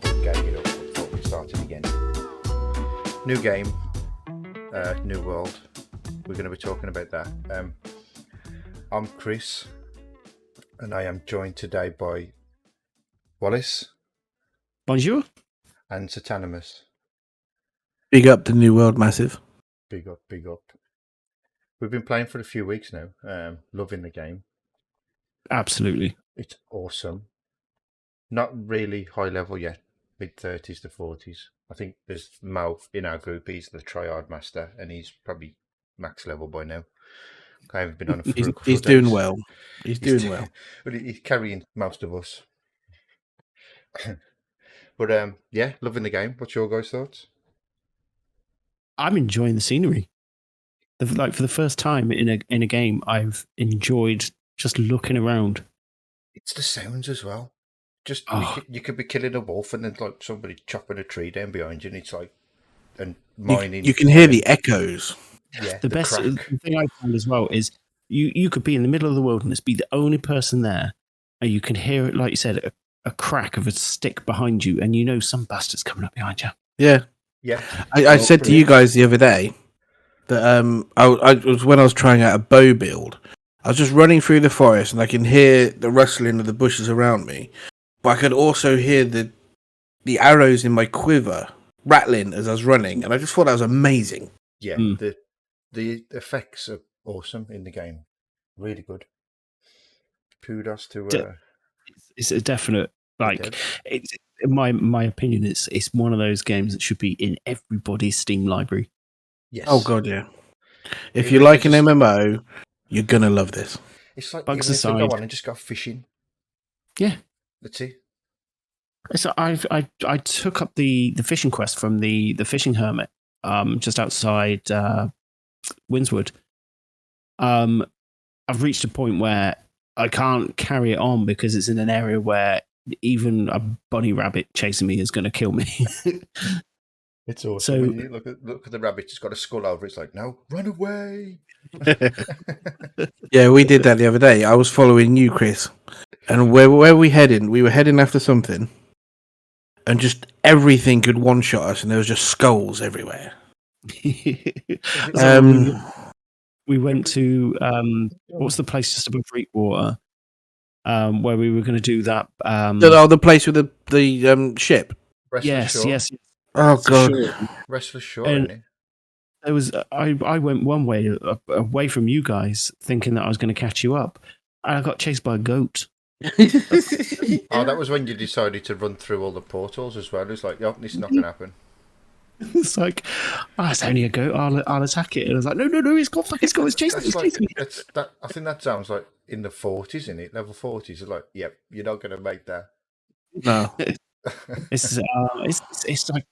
but gave it up. Thought we'd start it again. New game, new world. We're going to be talking about that. I'm Chris, and I am joined today by Wallace. Bonjour. And Satanemous. Big up the New World, massive. Big up, big up. We've been playing for a few weeks now. Loving the game. Absolutely. It's awesome. Not really high level yet. Mid-30s to 40s. I think there's Mo in our group. He's the tryhard master, and he's probably max level by now. I haven't been on it for a couple He's of doing days. well. He's doing well. But he's carrying most of us. But yeah, loving the game. What's your guys' thoughts? I'm enjoying the scenery. Like for the first time in a game, I've enjoyed just looking around. It's the sounds as well. Just you could be killing a wolf and then like somebody chopping a tree down behind you, and it's like and mining. You can hear the echoes. Yeah, the best thing I found as well is you could be in the middle of the wilderness, be the only person there, and you can hear it, like you said, a crack of a stick behind you, and you know some bastard's coming up behind you. Yeah, yeah. I said to you guys the other day that I was when I was trying out a bow build. I was just running through the forest, and I can hear the rustling of the bushes around me, but I could also hear the arrows in my quiver rattling as I was running, and I just thought that was amazing. Yeah, the effects are awesome in the game. Really good. Kudos to it's a definite, like, it's, in my opinion, it's one of those games that should be in everybody's Steam library. Yes. Oh god, yeah. If you like an MMO, you're gonna love this. It's like bugs you aside, go on and just go fishing. Yeah, that's it. So I took up the fishing quest from the fishing hermit, just outside Windswood. I've reached a point where I can't carry it on because it's in an area where even a bunny rabbit chasing me is going to kill me. It's awesome. So, when you look at the rabbit, it's got a skull over it. It's like, no, run away. Yeah, we did that the other day. I was following you, Chris. And where were we heading? We were heading after something. And just everything could one-shot us, and there was just skulls everywhere. We went to, what's the place just above Reekwater? Where we were going to do that. The place with the ship? Yes. Oh, God. Restless Shore, isn't it? There was, I went one way, away from you guys, thinking that I was going to catch you up. And I got chased by a goat. Oh, that was when you decided to run through all the portals as well. It's like, this is not going to happen. It's like, it's only a goat. I'll attack it. And I was like, no, it's got it's chasing me. I think that sounds like in the 40s, isn't it? Level 40s. It's like, yep, you're not going to make that. No. It's like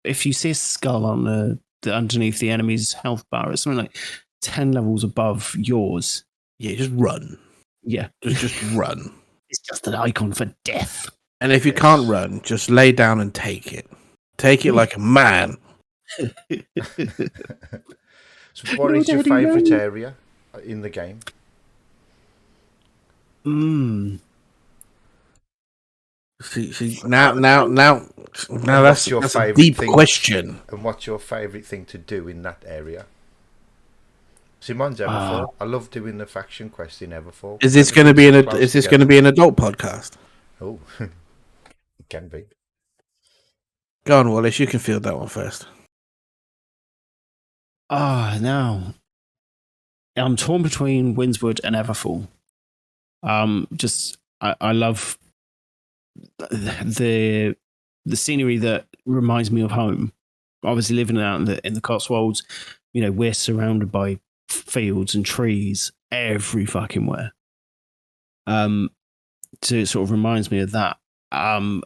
if you see a skull on the underneath the enemy's health bar, it's something like 10 levels above yours. Yeah, just run. Yeah, just run. It's just an icon for death. And if you can't run, just lay down and take it. Take it like a man. So what is your favourite area in the game? See, now that's your a favourite deep thing, question. And what's your favourite thing to do in that area? See, mine's Everfall. I love doing the faction quest in Everfall. Is this going to be an adult podcast? Oh, it can be. Go on, Wallace. You can field that one first. No. I'm torn between Windswood and Everfall. I love the scenery that reminds me of home. Obviously, living out in the Cotswolds, we're surrounded by fields and trees every fucking where. So it sort of reminds me of that. My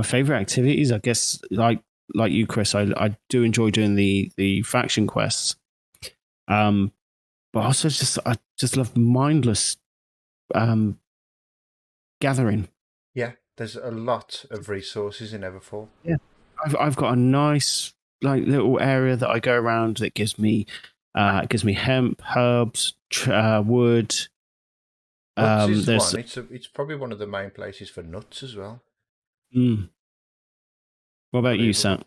favorite activities, I guess, like you, Chris, I do enjoy doing the faction quests. But also I just love mindless gathering. Yeah, there's a lot of resources in Everfall. Yeah, I've got a nice little area that I go around that gives me hemp, herbs, wood, Nuts is There's one. It's probably one of the main places for nuts as well. What about you, Unbelievable. Sam?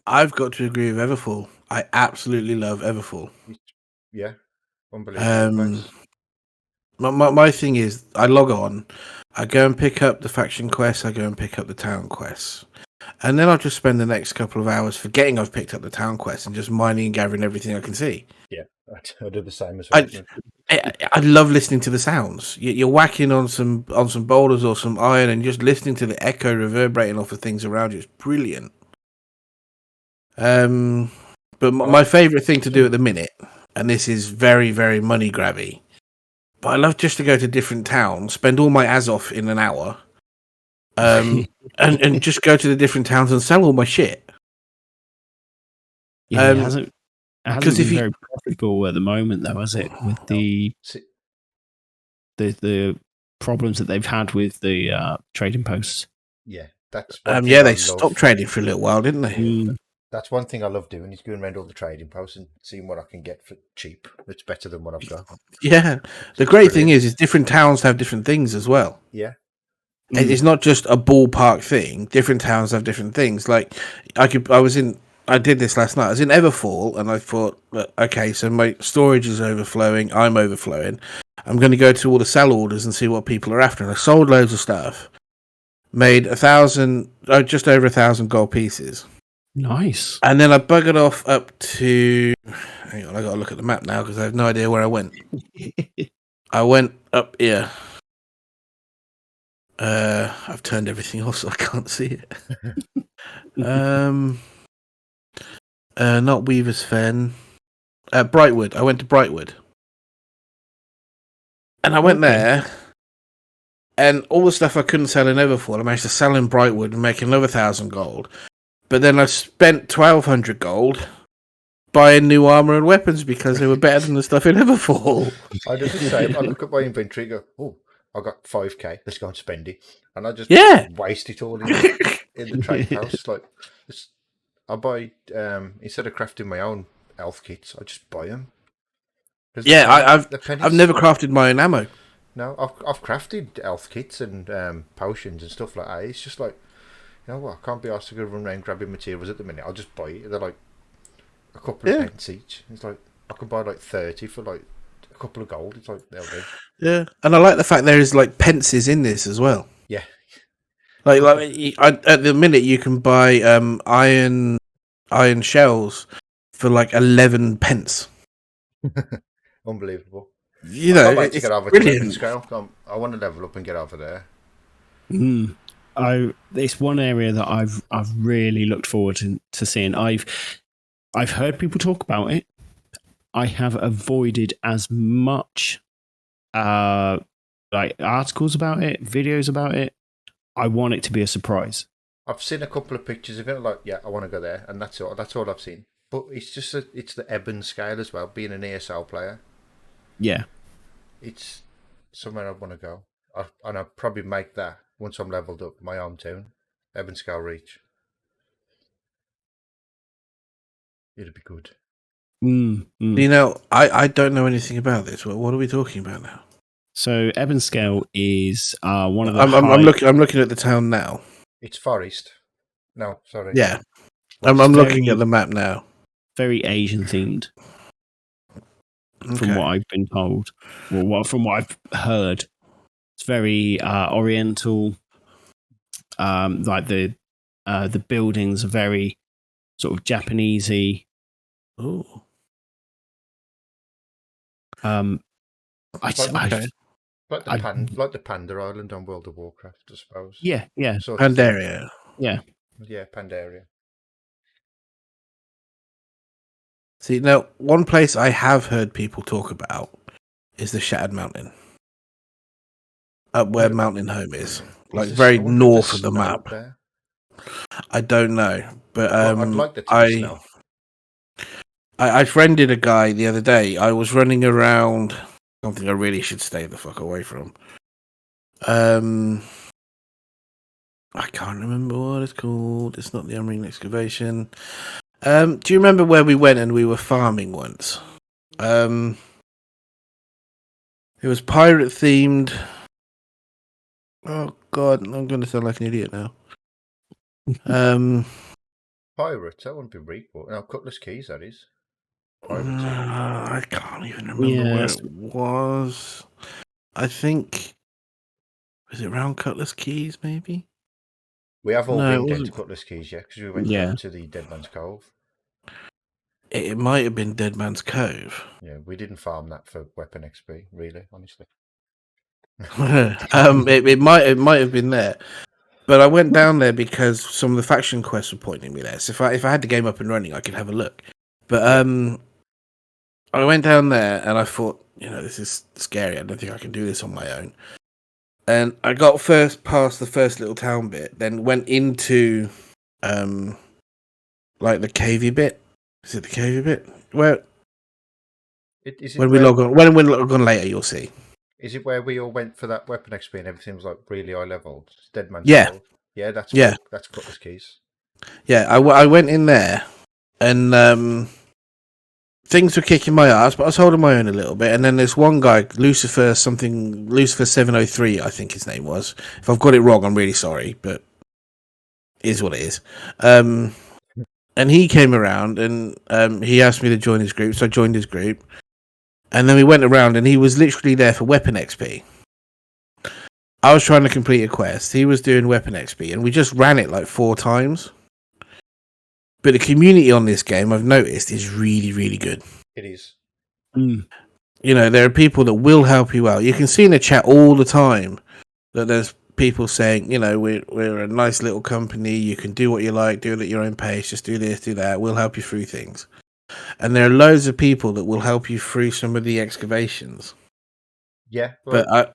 I've got to agree with Everfall. I absolutely love Everfall. Yeah, unbelievable place. My thing is, I log on, I go and pick up the faction quests, I go and pick up the town quests, and then I'll just spend the next couple of hours forgetting I've picked up the town quests and just mining and gathering everything I can see. Yeah, I do the same as well. I love listening to the sounds. You're whacking on some boulders or some iron, and just listening to the echo reverberating off of things around you is brilliant. But my favourite thing to do at the minute, and this is very, very money grabby, but I love just to go to different towns, spend all my Azoth in an hour, and just go to the different towns and sell all my shit. Yeah, it hasn't Because been very profitable at the moment, though, has it? With the problems that they've had with the trading posts. Yeah, that's one thing they love. stopped trading for a little while, didn't they? That's one thing I love doing, is going around all the trading posts and seeing what I can get for cheap. It's better than what I've got. Yeah, the great thing is different towns have different things as well. Yeah. It's not just a ballpark thing. Different towns have different things. Like I did this last night. I was in Everfall, and I thought, okay, so my storage is overflowing. I'm overflowing. I'm going to go to all the sell orders and see what people are after. And I sold loads of stuff. Made just over 1,000 gold pieces. Nice. And then I buggered off up to. Hang on, I got to look at the map now because I have no idea where I went. I went up here. I've turned everything off so I can't see it. Not Weaver's Fen. Brightwood. I went to Brightwood. And I went there, and all the stuff I couldn't sell in Everfall, I managed to sell in Brightwood and make another 1,000 gold. But then I spent 1,200 gold buying new armor and weapons because they were better than the stuff in Everfall. I do the same. I look at my inventory and go, oh, I got 5k, let's go and spend it. And I just waste it all in the trade house. Like, I buy, instead of crafting my own elf kits, I just buy them. Yeah, I've never crafted my own ammo. No, I've crafted elf kits and potions and stuff like that. It's just like, you know what, I can't be asked to go run around grabbing materials at the minute. I'll just buy it. They're like a couple of pence each. It's like, I can buy like 30 for like a couple of gold. It's like, they'll do. Yeah, and I like the fact there is like pences in this as well. Yeah. Like at the minute you can buy iron shells for like 11 pence. Unbelievable. You know, it's get over brilliant. To I want to level up and get over there. It's one area that I've really looked forward to seeing. I've heard people talk about it. I have avoided as much like articles about it, videos about it. I want it to be a surprise. I've seen a couple of pictures of it, like, yeah, I want to go there, and that's all I've seen. But it's just it's the ebb and scale as well, being an ESL player. Yeah. It's somewhere I want to go. And I'll probably make that, once I'm leveled up, my hometown, ebb and scale reach. It'd be good. You know, I don't know anything about this. What are we talking about now? So Ebonscale is one of the. I'm looking at the town now. It's forest. No, sorry. Yeah, I'm looking at the map now. Very Asian themed, from what I've been told, or from what I've heard. It's very Oriental. Like the buildings are very sort of Japanesey. Oh. Like the Panda Island on World of Warcraft, I suppose. Yeah. Pandaria. Yeah, Pandaria. See, now, one place I have heard people talk about is the Shattered Mountain. Up where Mountain Home is. Like, very north of the map. There? I don't know. But I'd like the snow. I friended a guy the other day. I was running around something I really should stay the fuck away from. I can't remember what it's called. It's not the Unring Excavation. Do you remember where we went and we were farming once? It It was pirate themed. Oh God, I'm going to sound like an idiot now. Pirates, that wouldn't be Reaport. No, Cutlass Keys, that is. Pirates. I can't even remember where Yes. it was. I think was it around Cutlass Keys, maybe? We have all No, it been down wasn't. to Cutlass Keys, yeah, because we went Yeah. down to the Dead Man's Cove. It might have been Dead Man's Cove. Yeah, we didn't farm that for weapon XP, really, honestly. It might have been there. But I went down there because some of the faction quests were pointing me there. So if I had the game up and running, I could have a look. But I went down there and I thought, this is scary. I don't think I can do this on my own. And I got past the first little town bit, then went into like the cavey bit. Is it the cavey bit? Where when we log on later, you'll see. Is it where we all went for that weapon XP and everything was like really high level? Dead Man's Cove. Yeah, that's Cutlass Keys. Yeah, I went in there and things were kicking my ass, but I was holding my own a little bit. And then there's one guy, Lucifer 703, I think his name was. If I've got it wrong, I'm really sorry, but it is what it is. And he came around and he asked me to join his group, so I joined his group. And then we went around and he was literally there for weapon XP. I was trying to complete a quest. He was doing weapon XP, and we just ran it like 4 times. But the community on this game, I've noticed, is really, really good. It is. There are people that will help you out. You can see in the chat all the time that there's people saying, we're a nice little company. You can do what you like, do it at your own pace. Just do this, do that. We'll help you through things. And there are loads of people that will help you through some of the excavations. Yeah, but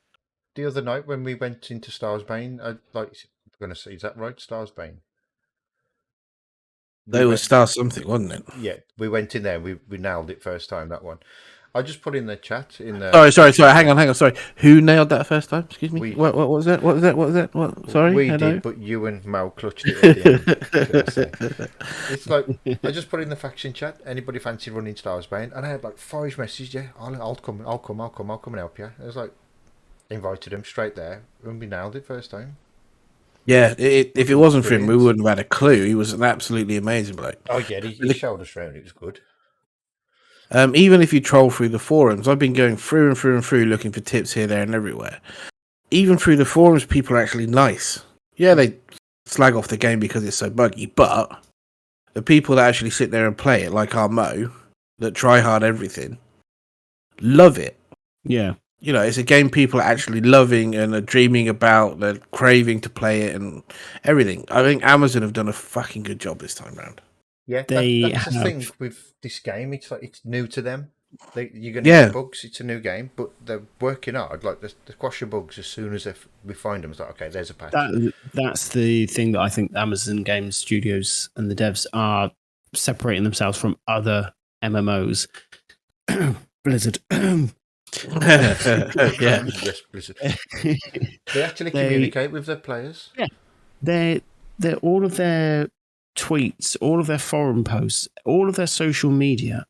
the other night when we went into Starsbane, I'm going to say, is that right, Starsbane? They were Star something, wasn't it? Yeah, we went in there. We nailed it first time, that one. I just put in the chat. Sorry. Hang on. Sorry. Who nailed that first time? Excuse me. What was that? What was that? What? Sorry. We did, but you and Mal clutched it at the end. It's like I just put in the faction chat. Anybody fancy running Starsbane? And I had like 5 messages. Yeah, I'll come and help you. I was like, invited him straight there, and we nailed it first time. Yeah, if it wasn't for him, we wouldn't have had a clue. He was an absolutely amazing bloke. Oh yeah, he showed us around. It was good. Even if you troll through the forums, I've been going through and through looking for tips here, there, and everywhere. Even through the forums, people are actually nice. Yeah, they slag off the game because it's so buggy, but the people that actually sit there and play it, like our Mo, that try hard everything, love it. Yeah. It's a game people are actually loving and are dreaming about, they're craving to play it and everything. I think Amazon have done a fucking good job this time round. Yeah, that's the thing with this game. It's like it's new to them. You're going to get bugs. It's a new game, but they're working hard. Like they squash your bugs as soon as we find them. It's like, okay, there's a patch. That's the thing that I think Amazon Game Studios and the devs are separating themselves from other MMOs. Blizzard. Yes, Blizzard. They actually communicate with their players. Yeah, they're all of their tweets, all of their forum posts, all of their social media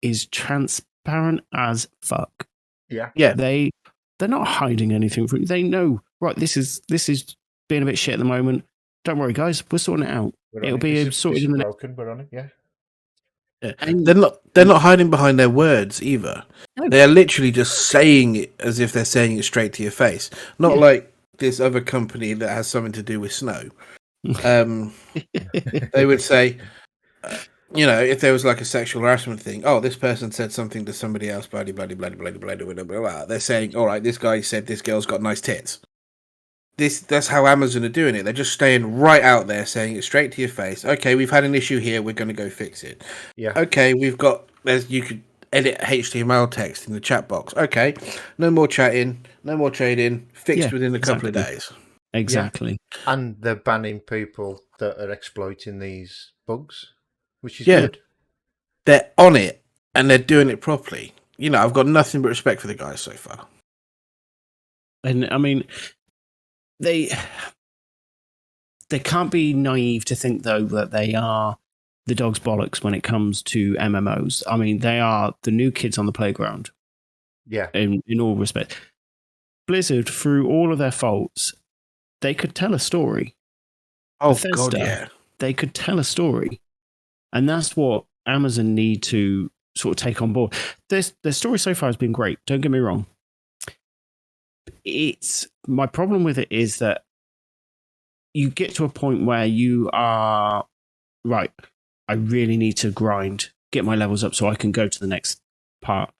is transparent as fuck. Yeah. They're not hiding anything from you. They know, right, this is being a bit shit at the moment. Don't worry, guys, we're sorting it out. It'll be sorted in the next. We're on it, yeah. And they're not hiding behind their words either. No. They're literally just saying it as if they're saying it straight to your face. Not like this other company that has something to do with snow. They would say, if there was like a sexual harassment thing, oh, this person said something to somebody else, blah, blah, blah, blah, blah, blah, blah, blah. They're saying, all right, this guy said this girl's got nice tits. That's how Amazon are doing it. They're just staying right out there, saying it straight to your face. Okay, we've had an issue here. We're going to go fix it. Yeah. Okay, you could edit HTML text in the chat box. Okay, no more chatting, no more trading. Fixed within a couple of days. Exactly. Yeah. And they're banning people that are exploiting these bugs, which is good. They're on it and they're doing it properly. I've got nothing but respect for the guys so far. And I mean, they can't be naive to think though that they are the dog's bollocks when it comes to MMOs. I mean, they are the new kids on the playground. Yeah. In all respects. Blizzard, through all of their faults, they could tell a story. Oh, Bethesda, God, yeah. they could tell a story. And that's what Amazon need to sort of take on board. Their story so far has been great. Don't get me wrong. My problem with it is that you get to a point where you are right. I really need to grind, get my levels up so I can go to the next part.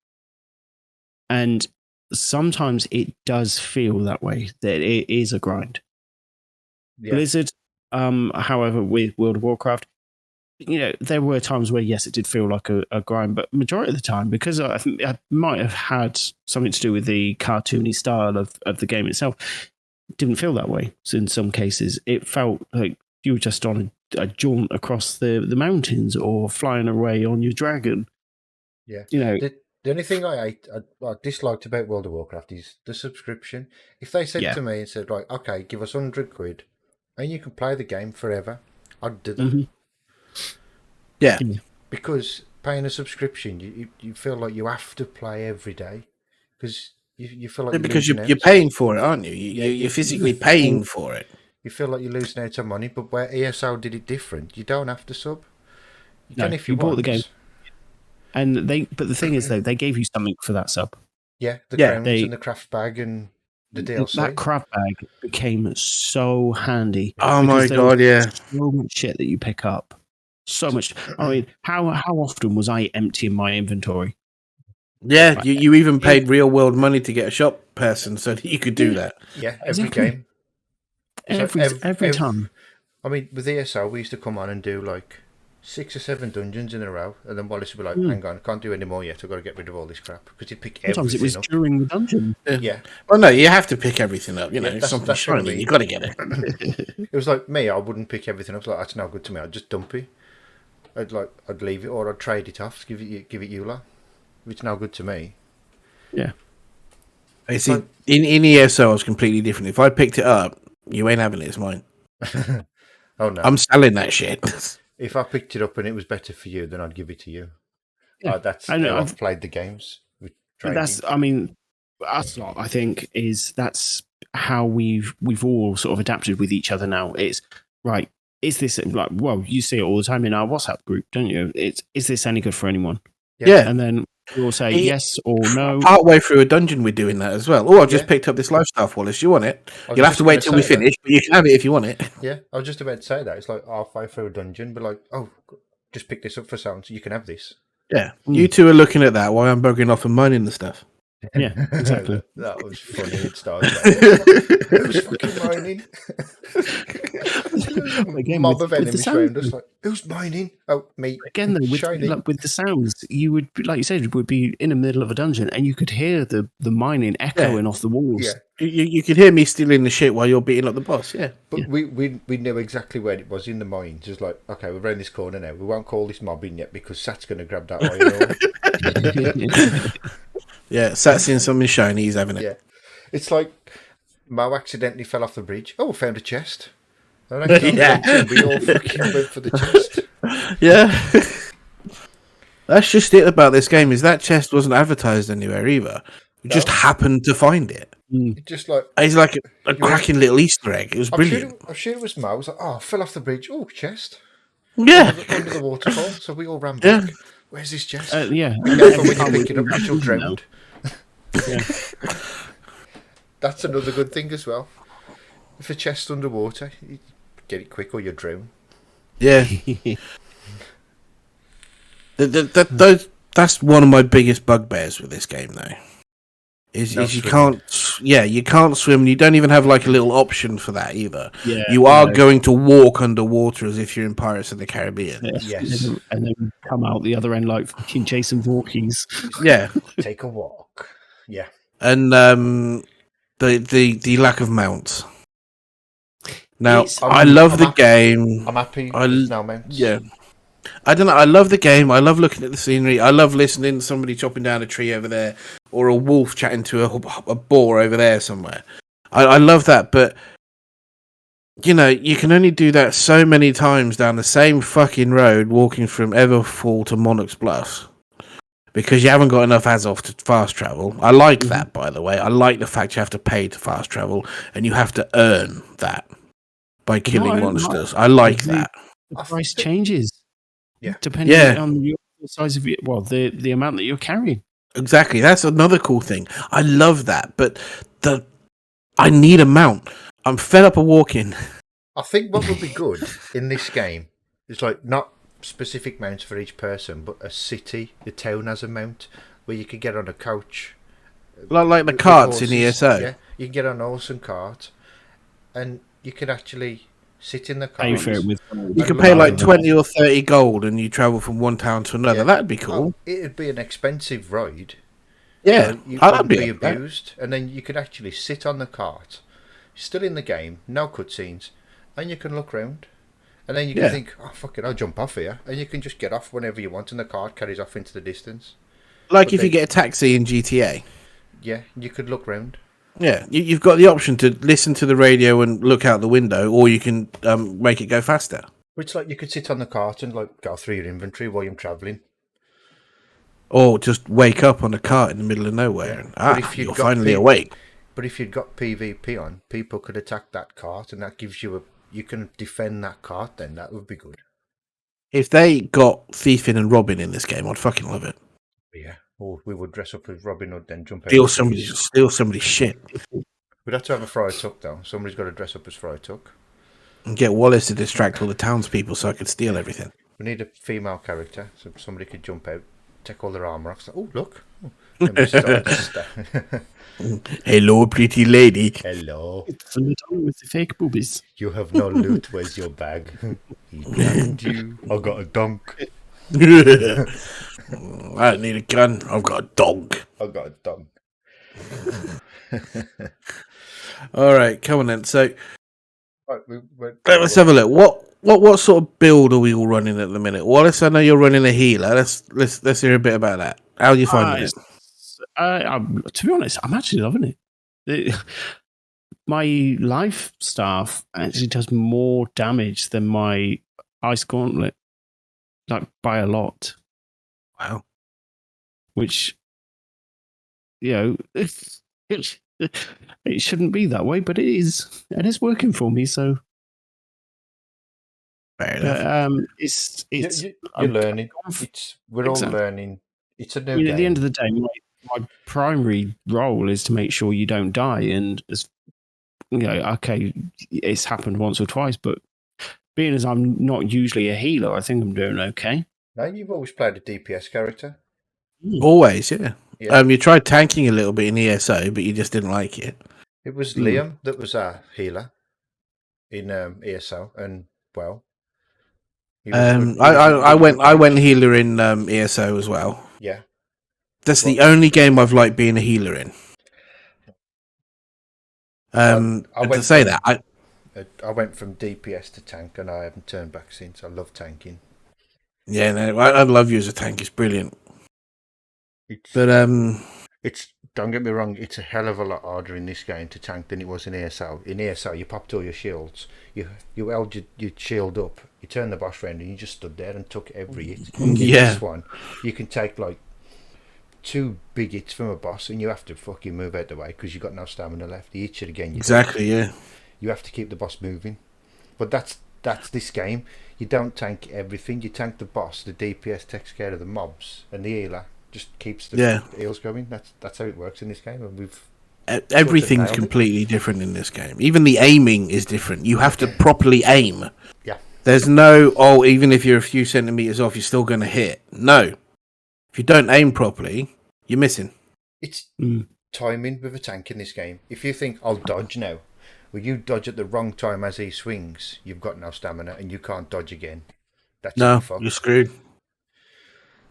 And sometimes it does feel that way, that it is a grind. Yeah. Blizzard, however, with World of Warcraft, there were times where, yes, it did feel like a grind, but majority of the time, because I think I might have had something to do with the cartoony style of the game itself, it didn't feel that way. So in some cases, it felt like you were just on a jaunt across the mountains or flying away on your dragon. Yeah. The only thing I disliked about World of Warcraft is the subscription. If they said to me and said, like, okay, give us £100 and you can play the game forever, I'd do that. Mm-hmm. Yeah. Because paying a subscription, you feel like you have to play every day because you feel like because you're paying for it, aren't you? You're physically paying for it. You feel like you're losing out on money, but where ESO did it different, you don't have to sub. You can if you bought want. the game. But the thing is, though, they gave you something for that sub. Yeah, the crowns and the craft bag and the DLC. That craft bag became so handy. Oh my God, yeah. So much shit that you pick up. So much. I mean, how often was I emptying my inventory? Yeah, you even paid real world money to get a shop person so that you could do that. Yeah, every game. Every time. I mean, with ESO, we used to come on and do like 6 or 7 dungeons in a row, and then Wallace would be like, hang on, I can't do any more yet, I've got to get rid of all this crap, because he'd pick Sometimes everything it was up. during the dungeon. Yeah. Well, no, you have to pick everything up, that's something shiny, what I mean. you've got to get it. It was like me, I wouldn't pick everything up, like, that's no good to me, I'd just dump it. I'd leave it, or I'd trade it off, give it you lot. If it's no good to me. Yeah. I see, in ESO, I was completely different. If I picked it up, you ain't having it, it's mine. Oh no. I'm selling that shit. If I picked it up and it was better for you, then I'd give it to you. Yeah. That's how I've played the games. With that's how we've all sort of adapted with each other now. It's right. Is this like, well, you see it all the time in our WhatsApp group, don't you? Is this any good for anyone? Yeah. And then we'll say yes or no. Partway through a dungeon, we're doing that as well. Oh, I've just picked up this lifestyle, Wallace. You want it? You'll have to wait till we finish, but you can have it if you want it. Yeah, I was just about to say that. It's like halfway through a dungeon, but like, oh, just pick this up for sound, so you can have this. Yeah. You two are looking at that while I'm bugging off and mining the stuff. Yeah, exactly. That was funny. It started it was fucking mining. Again, mob of with enemies around us, like, who's mining? Oh, me. Again, though, with the sounds, you would, like you said, would be in the middle of a dungeon and you could hear the mining echoing off the walls. Yeah. You could hear me stealing the shit while you're beating up the boss, But we knew exactly where it was in the mines. Just like, okay, we're around this corner now. We won't call this mobbing yet because Sat's going to grab that iron ore. Yeah, Sat's in something shiny, he's having it. Yeah. It's like Mo accidentally fell off the bridge. Oh, found a chest. And we all fucking went for the chest. Yeah. That's just it about this game, is that chest wasn't advertised anywhere either. We just happened to find it. It just like it's like a cracking little Easter egg. It was brilliant. I'm sure it was Mo. I was like, oh, I fell off the bridge. Oh, chest. Yeah. Under the waterfall. So we all ran back. Yeah. Where's this chest? Yeah. And when you pick it up, you're still drowned. Yeah. That's another good thing as well. If a chest's underwater, you get it quick or you're drowned. Yeah. That's one of my biggest bugbears with this game, though. Is you can't swim. You don't even have like a little option for that either. Yeah, you are going to walk underwater as if you're in Pirates of the Caribbean. Yes. And then come out the other end like fucking Jason Voorhees. Yeah. Take a walk. Yeah. And the lack of mounts. Now, I love the game. I'm happy with no mounts. Yeah. I don't know. I love the game. I love looking at the scenery. I love listening to somebody chopping down a tree over there, or a wolf chatting to a boar over there somewhere. I love that, but you can only do that so many times down the same fucking road, walking from Everfall to Monarch's Bluffs, because you haven't got enough Azov to fast travel. I like that, by the way. I like the fact you have to pay to fast travel, and you have to earn that by killing monsters. I like that. The price changes depending on the size of the amount that you're carrying. Exactly. That's another cool thing. I love that, but I need a mount. I'm fed up of walking. I think what would be good in this game is like not specific mounts for each person, but a city, the town has a mount where you could get on a coach. Like the carts in ESO. Yeah, you can get on a horse and cart, and you can actually sit in the car. You can pay like 20 or 30 gold and you travel from one town to another. That'd be cool. It'd be an expensive ride. Yeah, so you wouldn't be abused, and then you could actually sit on the cart, still in the game, no cutscenes, and you can look round, and then you can think, "Oh fuck it, I'll jump off here," and you can just get off whenever you want, and the cart carries off into the distance. Like if you get a taxi in GTA. Yeah, you could look round. Yeah, you've got the option to listen to the radio and look out the window, or you can make it go faster. It's like you could sit on the cart and like go through your inventory while you're travelling. Or just wake up on a cart in the middle of nowhere and you're finally awake. But if you'd got PvP on, people could attack that cart, and that gives you you can defend that cart. Then that would be good. If they got thieving and robbing in this game, I'd fucking love it. Yeah, or we would dress up as Robin Hood, then jump out. Steal somebody's shit. We'd have to have a Friar Tuck though. Somebody's got to dress up as Friar Tuck. And get Wallace to distract all the townspeople so I could steal everything. We need a female character, so somebody could jump out, take all their armour off. Oh, look. Hello, pretty lady. Hello. It's the little with the fake boobies. You have no loot. Where's your bag? He blamed you. I got a dunk. I don't need a gun. I've got a dog. I got a dunk. All right, come on then. So Right, let's have a look. What sort of build are we all running at the minute? Wallace, I know you're running a healer. Let's hear a bit about that. How are you finding it? To be honest, I'm actually loving it. My life staff actually does more damage than my ice gauntlet, like by a lot. Wow. Which, it shouldn't be that way, but it is, and it's working for me. So, fair enough. you're learning. We're all learning. It's a new game. At the end of the day, my primary role is to make sure you don't die, and okay, it's happened once or twice, but being as I'm not usually a healer, I think I'm doing okay. No, you've always played a DPS character. Always, yeah. You tried tanking a little bit in ESO, but you just didn't like it. It was Liam that was our healer in ESO, and I went healer in ESO as well. Yeah, that's the only game I've liked being a healer in. I went from DPS to tank, and I haven't turned back since. I love tanking. Yeah, no, I love you as a tank. It's brilliant. It's don't get me wrong. It's a hell of a lot harder in this game to tank than it was in ESO. In ESO, you popped all your shields. You held your shield up. You turned the boss round, and you just stood there and took every hit. In this one, you can take like 2 big hits from a boss, and you have to fucking move out the way because you've got no stamina left. He hits you again. Yeah. You have to keep the boss moving. But that's this game. You don't tank everything. You tank the boss. The DPS takes care of the mobs, and the healer just keeps the heals going. That's how it works in this game, and we've everything's completely different in this game. Even the aiming is different. You have to properly aim. Yeah. There's no even if you're a few centimeters off, you're still going to hit. No. If you don't aim properly, you're missing. It's timing with a tank in this game. If you think I'll dodge now, well, you dodge at the wrong time as he swings, you've got no stamina and you can't dodge again. You're screwed.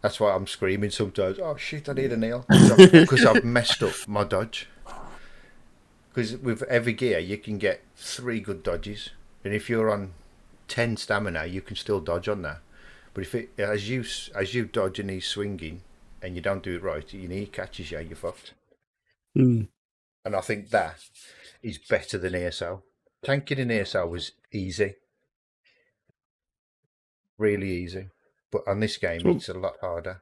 That's why I'm screaming sometimes. Oh shit! I need a nail because I've messed up my dodge. Because with every gear, you can get 3 good dodges, and if you're on 10 stamina, you can still dodge on that. But if as you dodge and he's swinging, and you don't do it right, and he catches you, you're fucked. And I think that is better than ESO. Tanking in ESO was easy, really easy, but on this game it's a lot harder.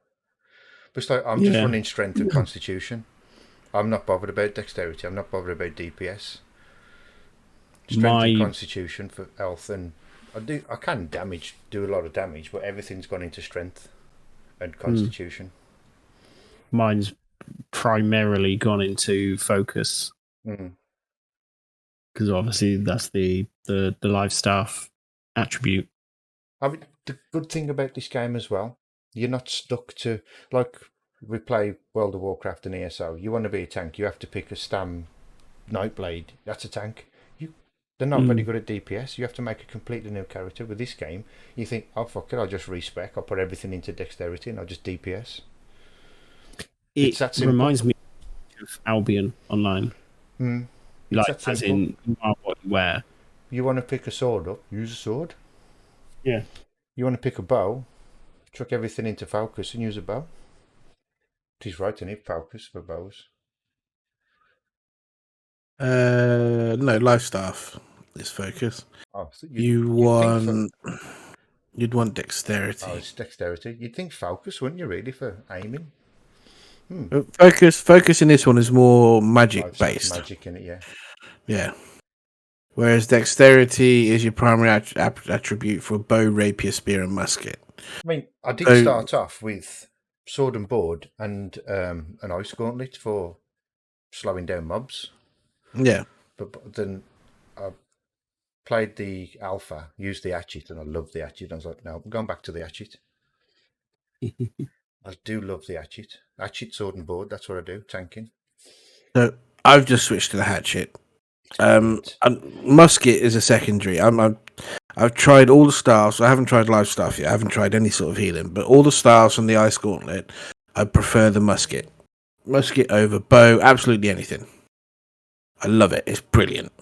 But it's like I'm just running strength and constitution. I'm not bothered about dexterity. I'm not bothered about DPS. Strength and constitution for health, and I can do a lot of damage, but everything's gone into strength and constitution. Mine's primarily gone into focus. Because obviously that's the life staff attribute. I mean, the good thing about this game as well, you're not stuck to, like, we play World of Warcraft and ESO. You want to be a tank, you have to pick a Stam Nightblade. That's a tank. They're not very good at DPS. You have to make a completely new character. With this game, you think, oh, fuck it, I'll just respec. I'll put everything into dexterity and I'll just DPS. It reminds me of Albion Online. Like, as in, you are what you wear. You want to pick a sword up, use a sword. Yeah. You want to pick a bow, chuck everything into focus and use a bow. It is right, isn't it? Focus for bows. No, life staff is focus. Oh, so you'd want dexterity. Oh, it's dexterity. You'd think focus, wouldn't you, really, for aiming? Focus in this one is more magic based. Magic in it, yeah. Yeah. Whereas dexterity is your primary attribute for bow, rapier, spear, and musket. I mean, I did start off with sword and board and an ice gauntlet for slowing down mobs. Yeah. But then I played the alpha, used the hatchet, and I loved the hatchet. I was like, no, I'm going back to the hatchet. I do love the hatchet. Hatchet, sword and board, that's what I do, tanking. So I've just switched to the hatchet. Musket is a secondary. I've tried all the staffs. I haven't tried life staff yet. I haven't tried any sort of healing, but all the staffs and the ice gauntlet, I prefer the musket. Musket over bow, absolutely anything. I love it. It's brilliant.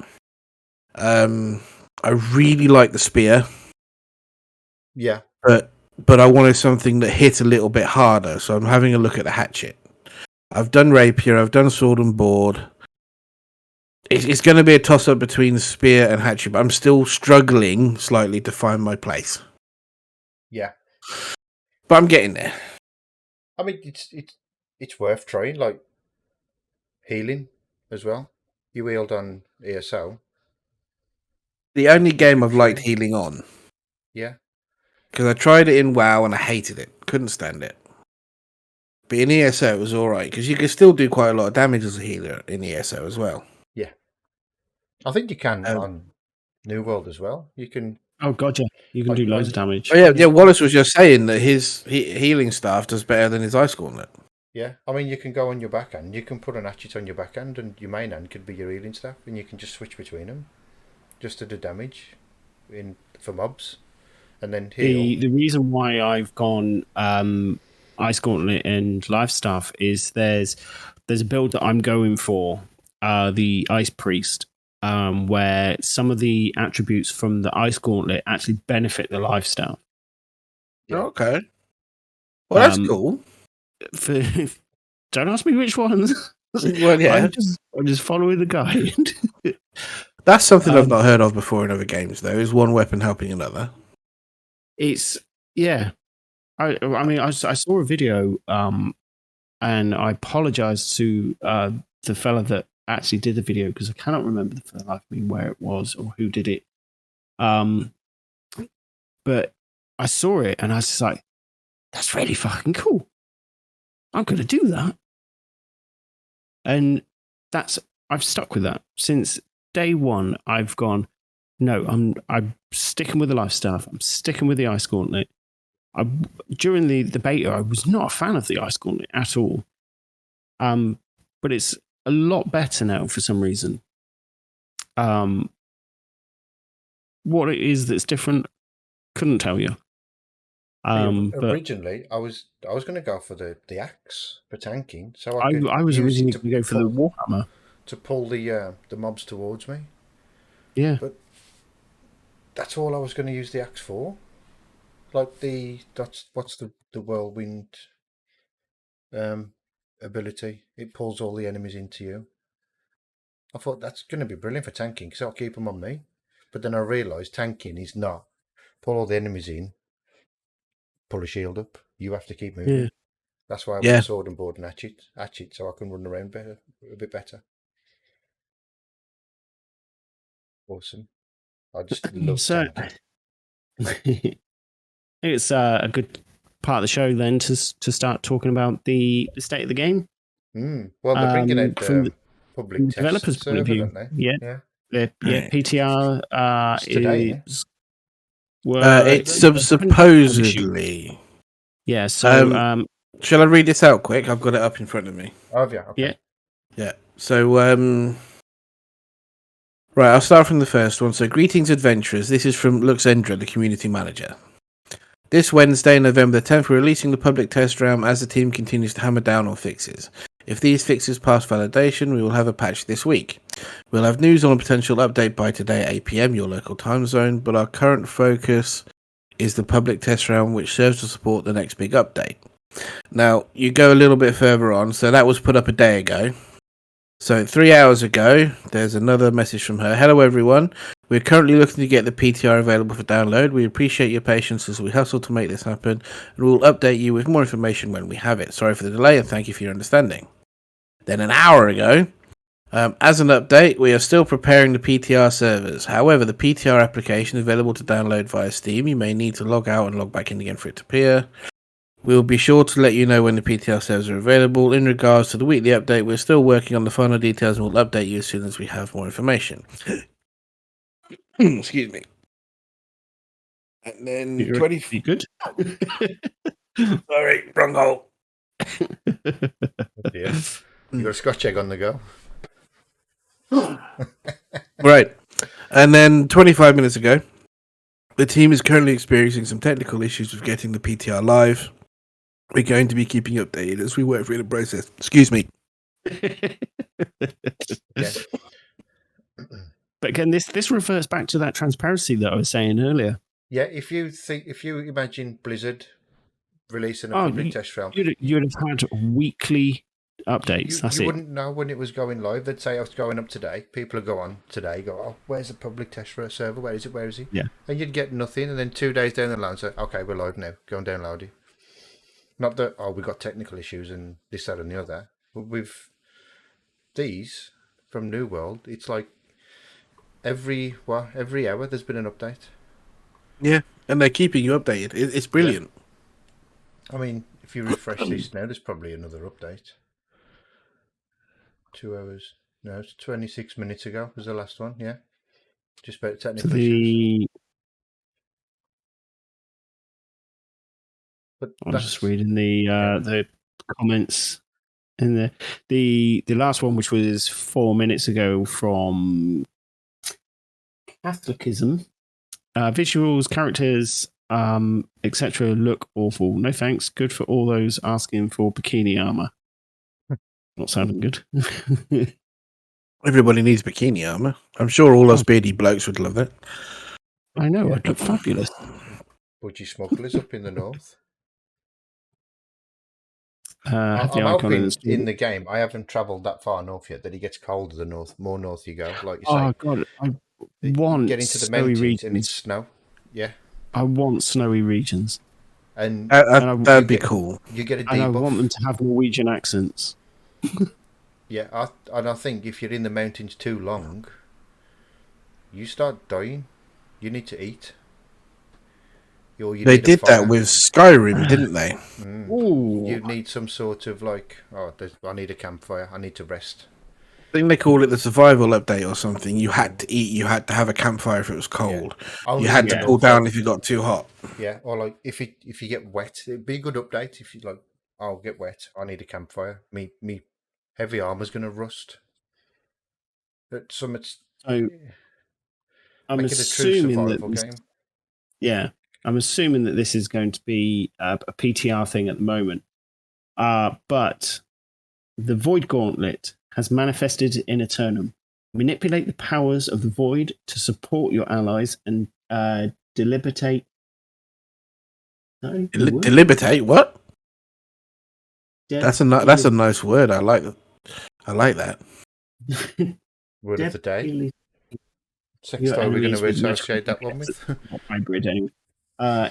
I really like the spear. Yeah. But I wanted something that hit a little bit harder, so I'm having a look at the hatchet. I've done rapier, I've done sword and board. It's going to be a toss-up between spear and hatchet, but I'm still struggling slightly to find my place. Yeah. But I'm getting there. I mean, it's worth trying, like healing as well. You healed on ESO. The only game I've liked healing on. Yeah. Because I tried it in WoW and I hated it. Couldn't stand it. But in ESO it was alright, because you can still do quite a lot of damage as a healer in ESO as well. Yeah. I think you can on New World as well. You can... Oh, God, yeah. You can do loads of damage. Oh, yeah, Wallace was just saying that his healing staff does better than his ice gauntlet. Yeah, I mean, you can go on your backhand. You can put an hatchet on your backhand, and your main hand could be your healing staff, and you can just switch between them, just to do damage for mobs, and then heal. The reason why I've gone ice gauntlet and life staff is there's a build that I'm going for, the ice priest, where some of the attributes from the ice gauntlet actually benefit the life staff. Yeah. Okay. Well, that's cool. Don't ask me which ones. Well, yeah. I'm just following the guide. That's something I've not heard of before in other games, though. Is one weapon helping another? It's yeah. I mean, I saw a video, and I apologise to the fella that actually did the video, because I cannot remember for the life of me where it was or who did it. But I saw it and I was just like, that's really fucking cool. I'm going to do that. And I've stuck with that since day one. I've gone, no, I'm sticking with the life staff. I'm sticking with the ice gauntlet. During the beta, I was not a fan of the ice gauntlet at all. But it's a lot better now for some reason. What it is that's different, couldn't tell you. Originally, I was going to go for the axe for tanking. So I was originally going to go for the warhammer to pull the mobs towards me. Yeah, but that's all I was going to use the axe for. Like what's the whirlwind ability? It pulls all the enemies into you. I thought that's going to be brilliant for tanking because I'll keep them on me. But then I realised tanking is not pull all the enemies in, pull a shield up. You have to keep moving. Yeah. That's why I Yeah. want sword and board and hatchet, so I can run around a bit better. Awesome. I just love tanking. It's a good part of the show then to start talking about the state of the game. Well, they're bringing out from the public test developers' point of server, view. don't they? Yeah. Yeah. PTR It's today, is. It's supposedly. Yeah. So, shall I read this out quick? I've got it up in front of me. Oh, yeah. Okay. Yeah. So, right, I'll start from the first one. So, greetings, adventurers. This is from Luxendra, the community manager. This Wednesday, November 10th, we're releasing the public test realm as the team continues to hammer down on fixes. If these fixes pass validation, we will have a patch this week. We'll have news on a potential update by today at 8 PM, your local time zone, but our current focus is the public test realm, which serves to support the next big update. Now, you go a little bit further on, so that was put up a day ago. So 3 hours ago, there's another message from her. Hello, everyone. We're currently looking to get the PTR available for download. We appreciate your patience as we hustle to make this happen, and we'll update you with more information when we have it. Sorry for the delay, and thank you for your understanding. Then an hour ago, as an update, we are still preparing the PTR servers. However, the PTR application is available to download via Steam. You may need to log out and log back in again for it to appear. We'll be sure to let you know when the PTR servers are available. In regards to the weekly update, we're still working on the final details and we'll update you as soon as we have more information. Excuse me. And then you 20. You good? Sorry, wrong hole. Oh, dear. You got a Scotch egg on the go. Right. And then 25 minutes ago, the team is currently experiencing some technical issues with getting the PTR live. We're going to be keeping you updated as we work through the process. Excuse me. Yeah. But again, this refers back to that transparency that I was saying earlier. Yeah, if you imagine Blizzard releasing a public test realm, you'd have had weekly updates. You wouldn't know when it was going live. They'd say, "Oh, it's going up today." People would go on today, go, "Oh, where's the public test for a server? Where is it? Where is he?" Yeah. And you'd get nothing, and then 2 days down the line, say, "Okay, we're live now. Go and download it." Not that we got technical issues and this, that, and the other. But with these from New World, it's like every hour there's been an update. Yeah, and they're keeping you updated. It's brilliant. Yeah. I mean, if you refresh this now, there's probably another update. 2 hours. No, it's 26 minutes ago was the last one. Yeah, just about technical issues. But I'm just reading the comments in the last one, which was 4 minutes ago from Catholicism. Visuals, characters, etc. look awful. No thanks. Good for all those asking for bikini armor. Not sounding good. Everybody needs bikini armor. I'm sure all us beardy blokes would love it. I know. I'd look fabulous. Budgie smugglers up in the north. Have the I'm icon hoping in the game. I haven't travelled that far north yet. That it gets colder the more north you go. Like you say. Oh god, I want get into the snowy mountains regions. and it's snow. Yeah. I want snowy regions. And that'd be cool. You get a debuff. And I want them to have Norwegian accents. Yeah, I think if you're in the mountains too long, you start dying. You need to eat. They did that with Skyrim, didn't they? Ooh. You need some sort of like, I need a campfire. I need to rest. I think they call it the survival update or something. You had to eat. You had to have a campfire if it was cold. Yeah. You had to cool down if you got too hot. Yeah, or like if you get wet, it'd be a good update. If you like, I'll get wet. I need a campfire. Me heavy armor's gonna rust. But some it's. So I'm make assuming it a true that survival game. Yeah, I'm assuming that this is going to be a PTR thing at the moment. But the Void Gauntlet has manifested in Eternum. Manipulate the powers of the Void to support your allies and deliberate. Deliberate? What? That's a nice word. I like that. Word of the day. Sexto, we're going to associate that one with. Hybrid anyway.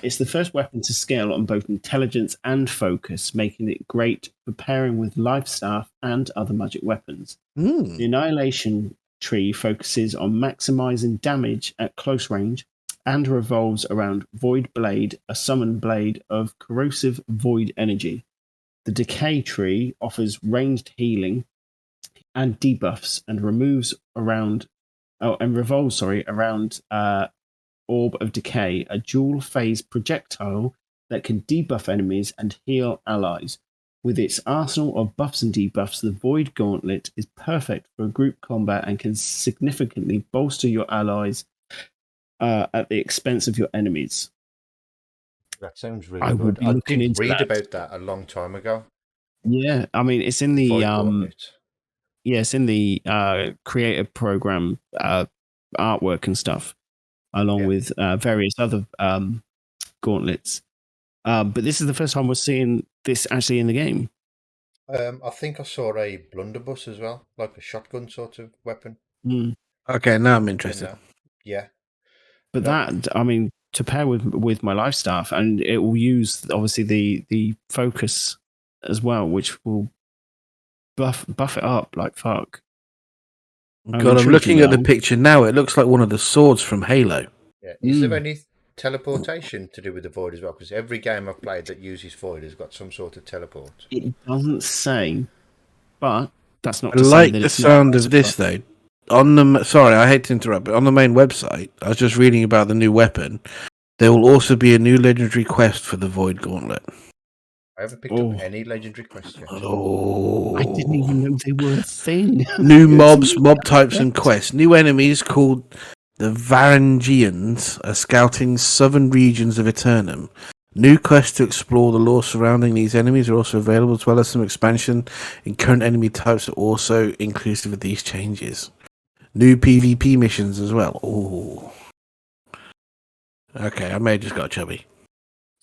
It's the first weapon to scale on both intelligence and focus, making it great for pairing with life staff and other magic weapons. The Annihilation tree focuses on maximizing damage at close range and revolves around Void Blade, a summon blade of corrosive void energy. The Decay tree offers ranged healing and debuffs and revolves around Orb of Decay, a dual phase projectile that can debuff enemies and heal allies. With its arsenal of buffs and debuffs, the Void Gauntlet is perfect for group combat and can significantly bolster your allies at the expense of your enemies. That sounds really good. I did read about that a long time ago. Yeah, I mean, it's in the Void Gauntlet. yeah, it's in the creative program artwork and stuff, along with various other gauntlets. But this is the first time we're seeing this actually in the game. I think I saw a blunderbuss as well, like a shotgun sort of weapon. Okay, now I'm interested. Yeah. But that, I mean, to pair with my life staff, and it will use obviously the focus as well, which will buff it up like fuck. God, I'm looking at the picture now. It looks like one of the swords from Halo. Yeah. Is there any teleportation to do with the Void as well? Because every game I've played that uses Void has got some sort of teleport. It doesn't say, but that's not. I like the sound of this though. Sorry, I hate to interrupt, but on the main website, I was just reading about the new weapon. There will also be a new legendary quest for the Void Gauntlet. I haven't picked up any legendary quests yet. Oh, I didn't even know they were a thing. New mobs, mob types, and quests. New enemies called the Varangians are scouting southern regions of Eternum. New quests to explore the lore surrounding these enemies are also available, as well as some expansion in current enemy types are also inclusive of these changes. New PvP missions as well. Oh, okay. I may have just got chubby.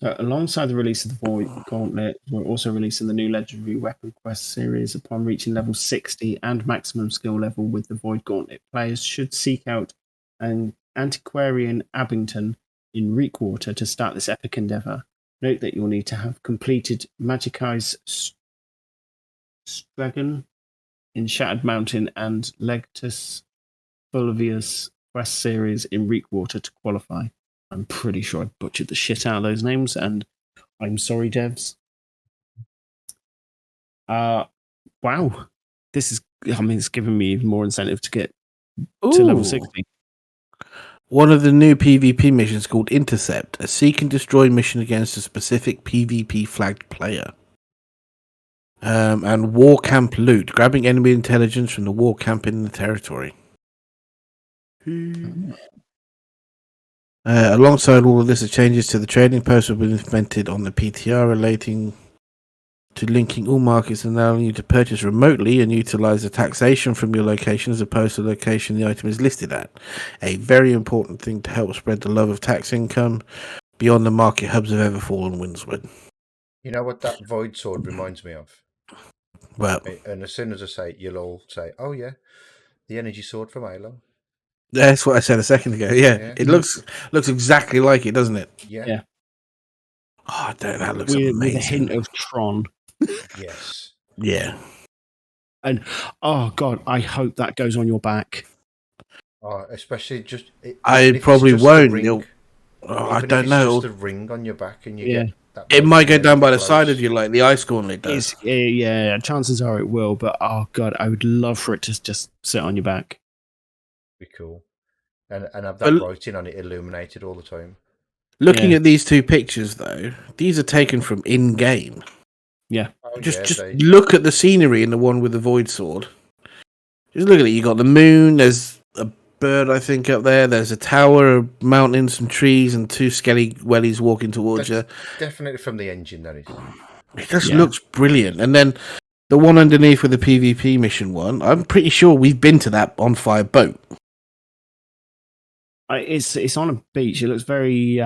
Alongside the release of the Void Gauntlet, we're also releasing the new Legendary Weapon Quest series. Upon reaching level 60 and maximum skill level with the Void Gauntlet, players should seek out an Antiquarian Abington in Reekwater to start this epic endeavour. Note that you'll need to have completed Magicai's Stragon in Shattered Mountain and Legtus Fulvius Quest series in Reekwater to qualify. I'm pretty sure I butchered the shit out of those names, and I'm sorry, devs. Wow. It's given me more incentive to get to level 60. One of the new PvP missions called Intercept, a seek and destroy mission against a specific PvP flagged player. And War Camp Loot, grabbing enemy intelligence from the war camp in the territory. Alongside all of this, the changes to the trading post have been implemented on the PTR relating to linking all markets and allowing you to purchase remotely and utilize the taxation from your location as opposed to the location the item is listed at. A very important thing to help spread the love of tax income beyond the market hubs of Everfall and Windswood. You know what that Void Sword reminds me of? Well, and as soon as I say it, you'll all say, "Oh yeah, the energy sword from Halo." That's what I said a second ago. Yeah. It looks exactly like it, doesn't it? Yeah. Oh, that looks amazing. With a hint of Tron. Yes. Yeah. And oh god, I hope that goes on your back. Especially just. I probably won't. I don't know. Just a ring on your back, and you get that. It might go down by the side of you, like the ice gauntlet does. Yeah, chances are it will. But oh god, I would love for it to just sit on your back. Be cool, and have that writing on it illuminated all the time. Looking at these two pictures, though, these are taken from in-game. Yeah. Just look at the scenery in the one with the Void Sword. Just look at it. You got the moon. There's a bird, I think, up there. There's a tower, a mountain, some trees, and two skelly wellies walking towards you. Definitely from the engine, that is. It just looks brilliant. And then the one underneath with the PvP mission one, I'm pretty sure we've been to that on fire boat. It's on a beach. It looks very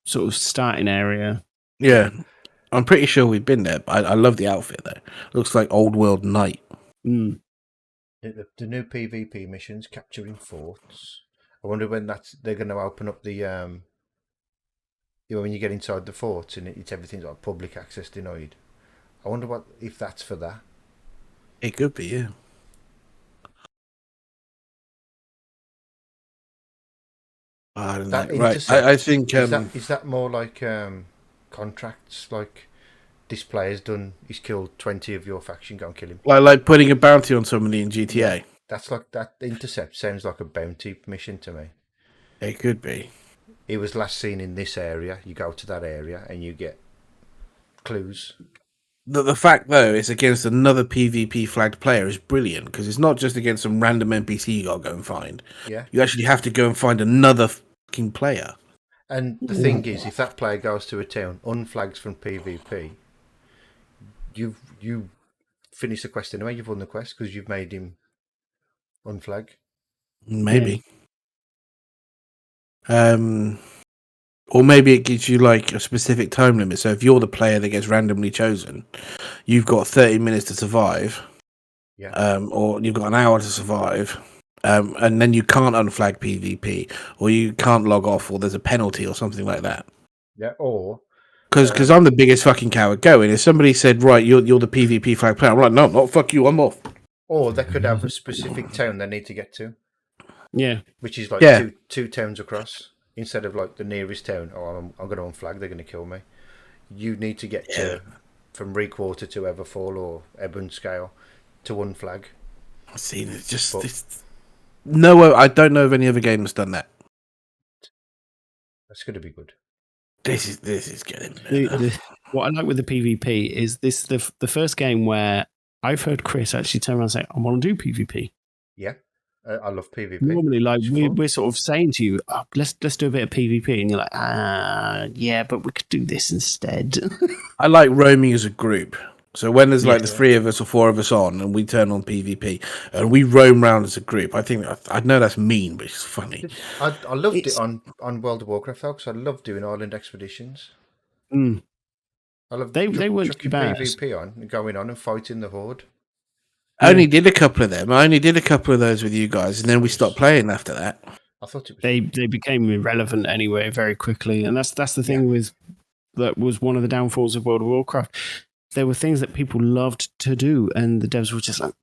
sort of starting area. Yeah, I'm pretty sure we've been there. I love the outfit though. Looks like old world knight. Mm. The new PvP missions, capturing forts. I wonder when they're going to open up the when you get inside the forts and it's everything's like public access denied. I wonder if that's for that. It could be, yeah. I don't know. That Right. intercept, I think is that more like contracts, like this player's done, he's killed 20 of your faction, go and kill him. like putting a bounty on somebody in GTA. Yeah, that's like that intercept sounds like a bounty mission to me. It could be. He was last seen in this area. You go to that area and you get clues. The fact though it's against another PvP flagged player is brilliant because it's not just against some random NPC you gotta go and find. Yeah. You actually have to go and find another fucking player. And the thing is, if that player goes to a town, unflags from PvP, you finish the quest anyway. You've won the quest because you've made him unflag. Maybe. Or maybe it gives you like a specific time limit. So if you're the player that gets randomly chosen, you've got 30 minutes to survive. Yeah. Or you've got an hour to survive. And then you can't unflag PvP, or you can't log off, or there's a penalty or something like that. Yeah. Or because I'm the biggest fucking coward going. If somebody said, right, you're the PvP flag player, I'm like, no, not fuck you, I'm off. Or they could have a specific town they need to get to. Yeah. Which is like two towns across. Instead of like the nearest town, I'm going to unflag, they're going to kill me. You need to get to from Requarter to Everfall or Ebon Scale to unflag. See, it's just no, I don't know of any other game that's done that. That's going to be good. This is getting what I like with the PvP is this the first game where I've heard Chris actually turn around and say, I want to do PvP. Yeah. I love PvP. Normally, like we're sort of saying to you, oh, let's do a bit of PvP, and you're like, yeah, but we could do this instead. I like roaming as a group. So when there's like the 3 of us or 4 of us on, and we turn on PvP, and we roam around as a group, I think I know that's mean, but it's funny. I loved it on World of Warcraft, folks. I love doing island expeditions. I love they weren't too bad. PvP on and going on and fighting the Horde. I only did a couple of them. I only did a couple of those with you guys, and then we stopped playing after that. I thought it was they became irrelevant anyway very quickly, and that's the thing with that was one of the downfalls of World of Warcraft. There were things that people loved to do, and the devs were just like,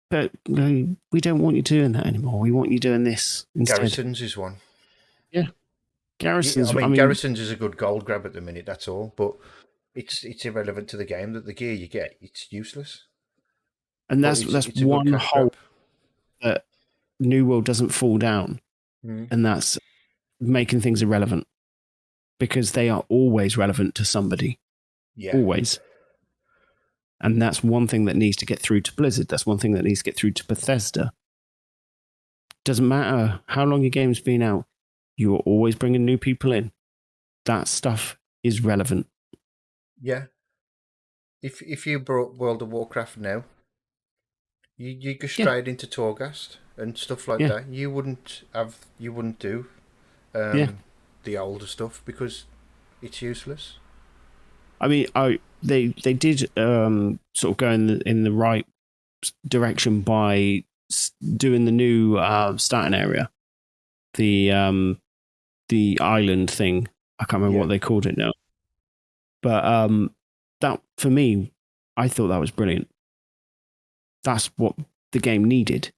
but no, we don't want you doing that anymore. We want you doing this instead. Garrisons is one. Yeah, Garrisons. I mean, Garrisons is a good gold grab at the minute. That's all, but it's irrelevant to the game. That the gear you get, it's useless. And that's one hole that New World doesn't fall down, and that's making things irrelevant because they are always relevant to somebody. Yeah, always. And that's one thing that needs to get through to Blizzard. That's one thing that needs to get through to Bethesda. Doesn't matter how long your game's been out, you are always bringing new people in. That stuff is relevant. Yeah. If you brought World of Warcraft now, you go straight into Torghast and stuff like that. You wouldn't do the older stuff because it's useless. I mean, they did sort of go in the right direction by doing the new starting area, the island thing. I can't remember what they called it now, but that for me, I thought that was brilliant. That's what the game needed,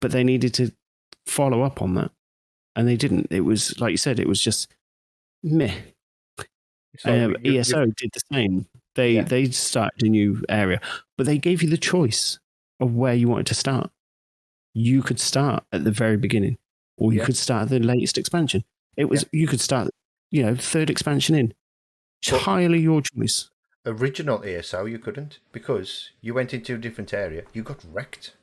but they needed to follow up on that, and they didn't. It was like you said, it was just meh. ESO did the same. They started a new area, but they gave you the choice of where you wanted to start. You could start at the very beginning, or you could start at the latest expansion. You could start, third expansion in. It's entirely your choice. Original ESO, you couldn't because you went into a different area. You got wrecked.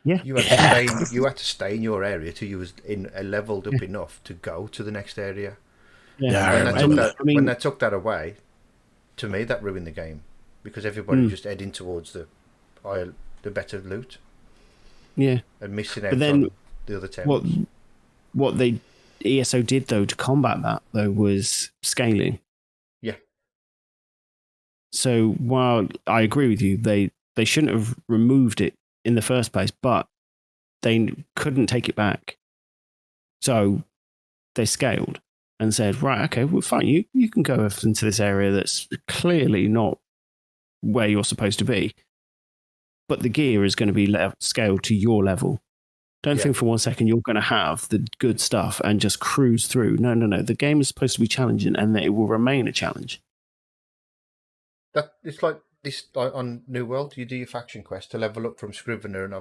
Yeah, you had to stay in your area till you was leveled up enough to go to the next area. Yeah, when they took that away, to me that ruined the game because everybody just heading towards the better loot. Yeah, and missing out on the other towns. What they ESO did though to combat that though was scaling. Yeah. So while I agree with you, they shouldn't have removed it in the first place, but they couldn't take it back. So they scaled. and said, right, okay, well, fine, you can go into this area that's clearly not where you're supposed to be, but the gear is going to be scaled to your level. Don't think for 1 second you're going to have the good stuff and just cruise through. No. The game is supposed to be challenging, and that it will remain a challenge. That it's like this on New World. You do your faction quest to level up from Scrivener, and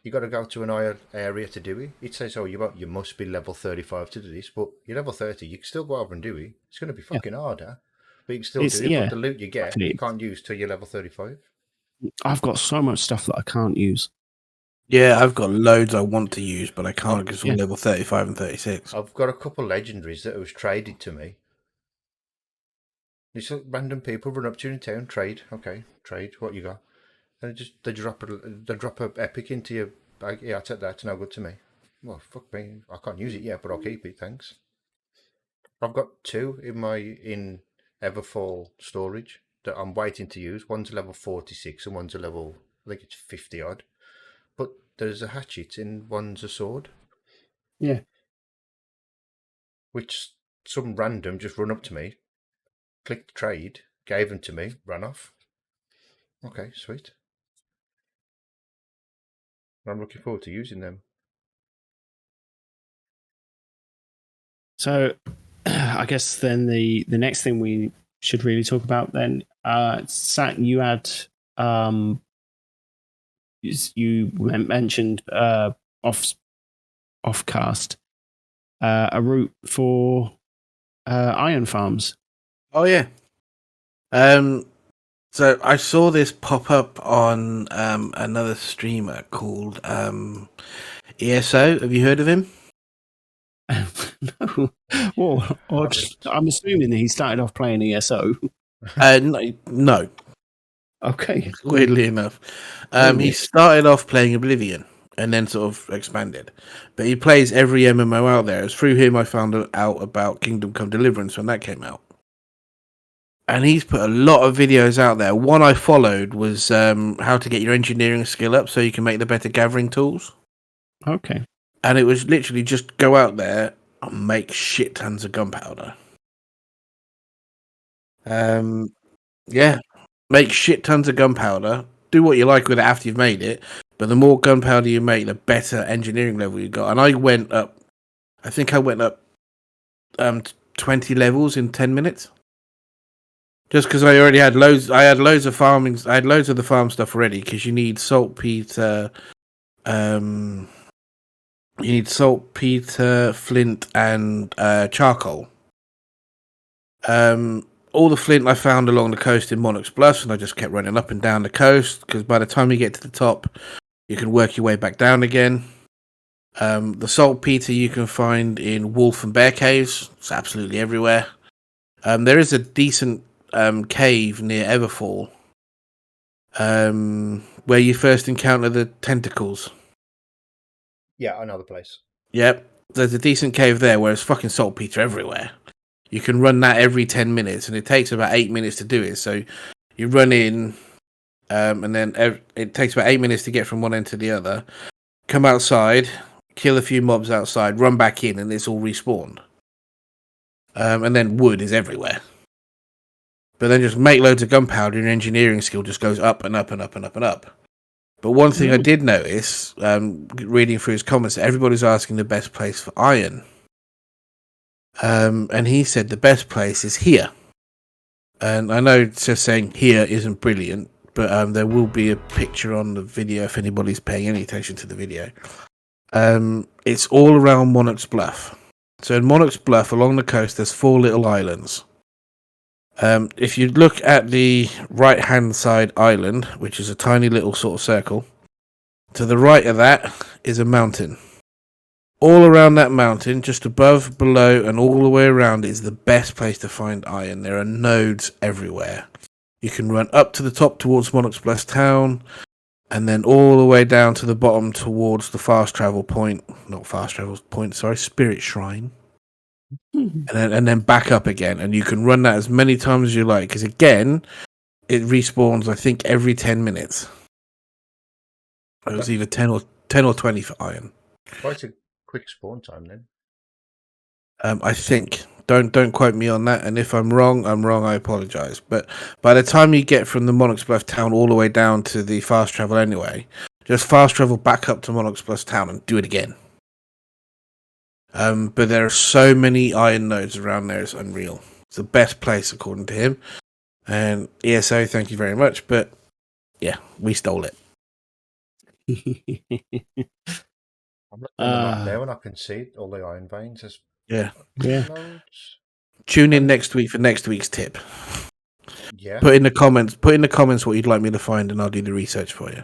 you got to go to an higher area to do it. It says, "Oh, you must be level 35 to do this," but you're level 30. You can still go over and do it. It's going to be fucking harder, but you can still do it. But the loot you get, you can't use till you're level 35. I've got so much stuff that I can't use. Yeah, I've got loads I want to use, but I can't because I'm level 35 and 36. I've got a couple legendaries that was traded to me. These random people run up to you in town, trade. Okay, trade. What you got? And they drop a epic into your bag. Yeah, I take that. It's no good to me. Well, fuck me. I can't use it yet, but I'll keep it. Thanks. I've got 2 in Everfall storage that I'm waiting to use. One's level 46 and one's a level, I think it's 50 odd. But there's a hatchet and one's a sword. Yeah. Which some random just run up to me, clicked trade, gave them to me, ran off. Okay, sweet. I'm looking forward to using them. So, I guess then the next thing we should really talk about then, Sat, you had you mentioned offcast a route for iron farms. Oh yeah. So I saw this pop up on another streamer called ESO. Have you heard of him? No. Well, I'm assuming that he started off playing ESO. No. Okay. Weirdly enough, he started off playing Oblivion and then sort of expanded. But he plays every MMO out there. It's through him I found out about Kingdom Come Deliverance when that came out. And he's put a lot of videos out there. One I followed was how to get your engineering skill up so you can make the better gathering tools. Okay. And it was literally just go out there and make shit tons of gunpowder. Yeah. Make shit tons of gunpowder. Do what you like with it after you've made it. But the more gunpowder you make, the better engineering level you got. And I went up 20 levels in 10 minutes. Just because I already had loads. I had loads of farming. I had loads of the farm stuff already because you need saltpeter. You need saltpeter, flint, and charcoal. All the flint I found along the coast in Monarch's Bluffs, and I just kept running up and down the coast because by the time you get to the top, you can work your way back down again. The saltpeter you can find in wolf and bear caves. It's absolutely everywhere. There is a decent cave near Everfall where you first encounter the tentacles. Yeah, I know the place. Yep. There's a decent cave there where it's fucking saltpeter everywhere. You can run that every 10 minutes, and it takes about 8 minutes to do it. So you run in, and then it takes about 8 minutes to get from one end to the other. Come outside, kill a few mobs outside, run back in, and it's all respawned. And then wood is everywhere. But then just make loads of gunpowder, and your engineering skill just goes up and up and up and up and up. But one thing I did notice, reading through his comments, everybody's asking the best place for iron. And he said the best place is here. And I know just saying here isn't brilliant, but there will be a picture on the video if anybody's paying any attention to the video. It's all around Monarch's Bluff. So in Monarch's Bluff, along the coast, there's 4 little islands. If you look at the right-hand side island, which is a tiny little sort of circle, to the right of that is a mountain. All around that mountain, just above, below, and all the way around is the best place to find iron. There are nodes everywhere. You can run up to the top towards Monarch's Bluff town, and then all the way down to the bottom towards the Spirit Shrine. And then back up again, and you can run that as many times as you like, because again, it respawns, I think, every 10 minutes. It was either 10 or 20 for iron. Quite a quick spawn time then. I think, Don't quote me on that. And if I'm wrong, I apologise. But by the time you get from the Monarch's Bluff town all the way down to the fast travel anyway, just fast travel back up to Monarch's Bluff town and do it again. But there are so many iron nodes around there, it's unreal. It's the best place according to him. And ESO, thank you very much. But yeah, we stole it. I'm looking on the map now and I can see all the iron veins. There's Yeah. loads. Tune in next week for next week's tip. Yeah. Put in the comments what you'd like me to find, and I'll do the research for you.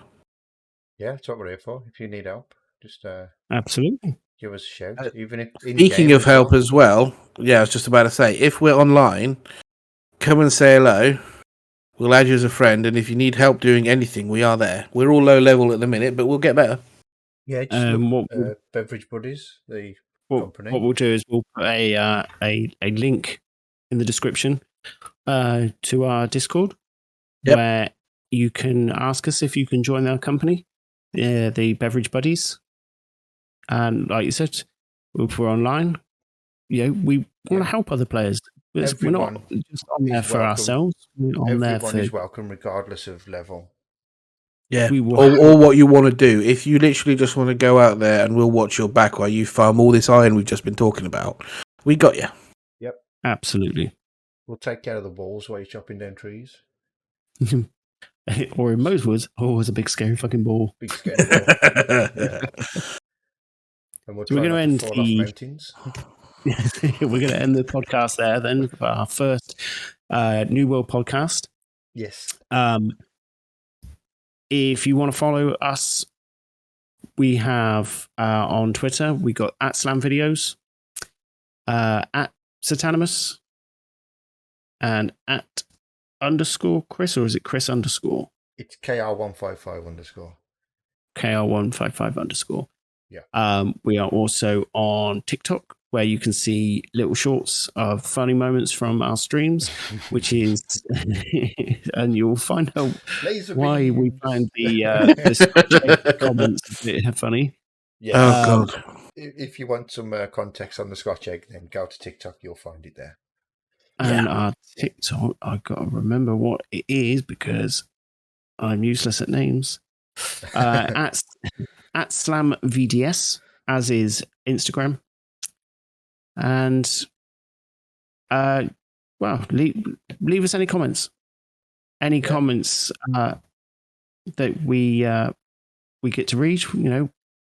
Yeah, that's what we're here for. If you need help, just Absolutely. give us a shout. Even if Speaking of help as well, yeah, I was just about to say, if we're online, come and say hello. We'll add you as a friend, and if you need help doing anything, we are there. We're all low level at the minute, but we'll get better. Yeah, just look, Beverage Buddies, the company. What we'll do is we'll put a link in the description to our Discord, where you can ask us if you can join our company, the Beverage Buddies. And like you said, if we're online, we want to help other players. We're not just on there for ourselves. We're on there for... is welcome, regardless of level. Yeah, or what you want to do. If you literally just want to go out there and we'll watch your back while you farm all this iron we've just been talking about, we got you. Yep. Absolutely. We'll take care of the balls while you're chopping down trees. Or in most woods, it's a big scary fucking ball. Big scary ball. Yeah. And we're going to end fall off mountains. We're going to end the podcast there then for our first New World podcast. Yes. If you want to follow us, we have on Twitter, we got @SlamVideos, at Satanemous, and @_Chris, or is it Chris _? It's KR155 _. KR155 _. Yeah. We are also on TikTok, where you can see little shorts of funny moments from our streams, which is, and you'll find out why we find the comments a bit funny. Yeah. Oh, God. If you want some context on the Scotch egg, then go to TikTok, you'll find it there. And our TikTok, I've got to remember what it is because I'm useless at names. At SlamVDS, as is Instagram. And, leave us any comments. Any comments that we get to read,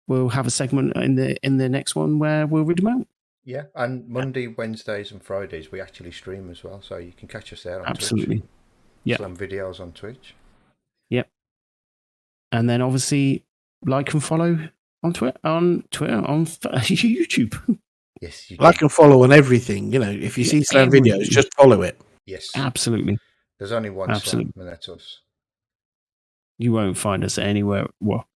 we'll have a segment in the next one where we'll read them out. Yeah, and Monday, Wednesdays, and Fridays we actually stream as well, so you can catch us there on Absolutely. Twitch. Yeah, Slam videos on Twitch. Yep. And then obviously like and follow on Twitter, on YouTube. Yes, you like and follow on everything. If you see Slam videos, just follow it. Yes, absolutely. There's only one Slam, and that's us. You won't find us anywhere. Well,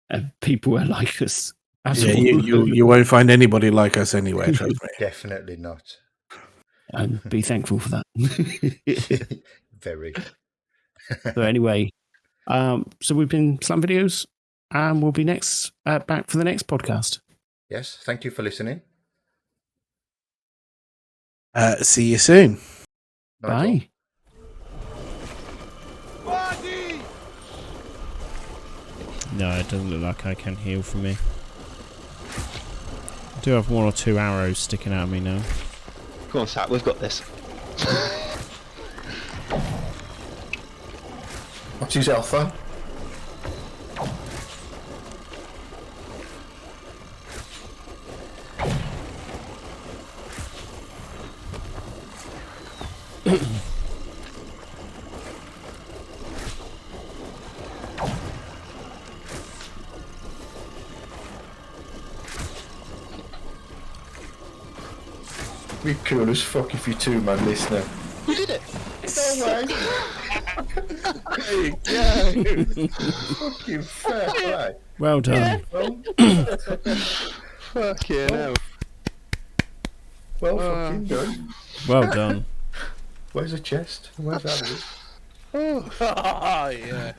people are like us. Yeah, you won't find anybody like us anywhere. Trust me. Definitely not. And be thankful for that. Very. So anyway, so we've been Slam Videos, and we'll be back for the next podcast. Yes, thank you for listening. See you soon. Bye. No, it doesn't look like I can heal from me. I do have 1 or 2 arrows sticking out of me now. Come on, Sat, we've got this. What's his alpha? Be cool as fuck if you 2-man listener. You did it! No way! There you go! Fucking fair play. Well done. Fucking hell. Well fucking done. Well done. Where's the chest? Where's that? Oh, yeah.